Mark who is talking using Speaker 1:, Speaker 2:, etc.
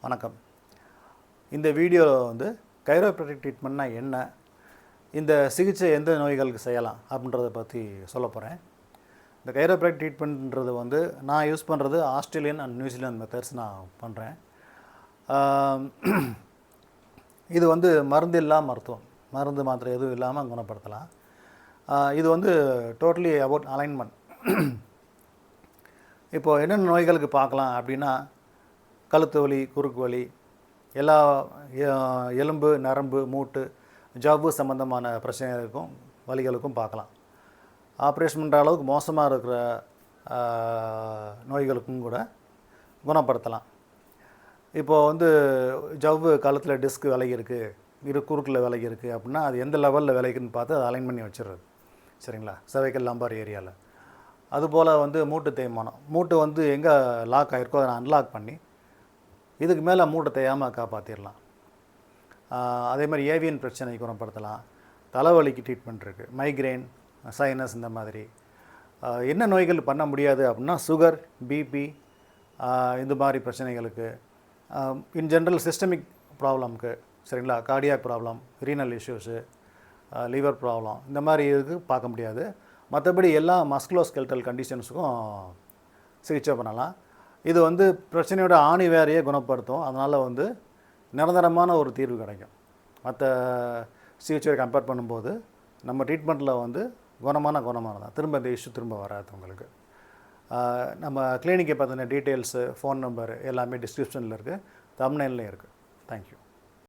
Speaker 1: வணக்கம். இந்த வீடியோவில் வந்து கைரோப்ராக்டிக் ட்ரீட்மெண்ட்னா என்ன, இந்த சிகிச்சை எந்த நோய்களுக்கு செய்யலாம் அப்படின்றத பற்றி சொல்ல போகிறேன். இந்த கைரோப்ராக்டிக் ட்ரீட்மெண்ட்ன்றது வந்து நான் யூஸ் பண்ணுறது ஆஸ்திரேலியன் அண்ட் நியூசிலாந்து மெத்தட்ஸ் நான் பண்ணுறேன். இது வந்து மருந்தில்லா மருத்துவம், மருந்து மாத்திரை எதுவும் இல்லாமல் குணப்படுத்தலாம். இது வந்து டோட்டலி அபவுட் அலைன்மெண்ட். இப்போது என்னென்ன நோய்களுக்கு பார்க்கலாம் அப்படின்னா, கழுத்து வலி, குறுக்கு வலி, எல்லா எலும்பு, நரம்பு, மூட்டு, ஜவ்வு சம்மந்தமான பிரச்சனைகளுக்கும் வலிகளுக்கும் பார்க்கலாம். ஆப்ரேஷன் பண்ணுற அளவுக்கு மோசமாக இருக்கிற நோய்களுக்கும் கூட குணப்படுத்தலாம். இப்போது வந்து ஜவ்வு கழுத்தில் டிஸ்க் விலகி இருக்குது, குறுக்கில் விலகி இருக்குது அப்படின்னா அது எந்த லெவலில் விலகின்னு பார்த்து அதை அலைன் பண்ணி வச்சிடுறது. சரிங்களா? cervical lumbar ஏரியாவில். அதுபோல் வந்து மூட்டு தேய்மானம், மூட்டு வந்து எங்கே லாக் ஆகிருக்கோ அதை அன்லாக் பண்ணி இதுக்கு மேலே மூட்டை தேயாமல் காப்பாற்றிடலாம். அதே மாதிரி ஏவியன் பிரச்சனை குணப்படுத்தலாம். தலைவலிக்கு ட்ரீட்மெண்ட் இருக்குது, மைக்ரைன், சைனஸ், இந்த மாதிரி. என்ன நோய்கள் பண்ண முடியாது அப்படின்னா சுகர், பிபி, இந்த மாதிரி பிரச்சனைகளுக்கு, இன் ஜென்ரல் சிஸ்டமிக் ப்ராப்ளம்க்கு, சரிங்களா, cardiac problem, renal issues, liver problem, இந்த மாதிரி இதுக்கு பார்க்க முடியாது. மற்றபடி எல்லா மஸ்குலோஸ்கெல்டல் கண்டிஷன்ஸுக்கும் சிகிச்சை பண்ணலாம். இது வந்து பிரச்சனையோட ஆணி வேறையே குணப்படுத்தும். அதனால் வந்து நிரந்தரமான ஒரு தீர்வு கிடைக்கும். மற்ற சிகிச்சையை கம்பேர் பண்ணும்போது நம்ம ட்ரீட்மெண்ட்டில் வந்து குணமானதான், திரும்ப இந்த இஷ்யூ திரும்ப வராது உங்களுக்கு. நம்ம கிளினிக்கை பற்றின டீட்டெயில்ஸு, ஃபோன் நம்பர் எல்லாமே டிஸ்கிரிப்ஷனில் இருக்குது, தம்ப்நெயில்லையும் இருக்குது. தேங்க்யூ.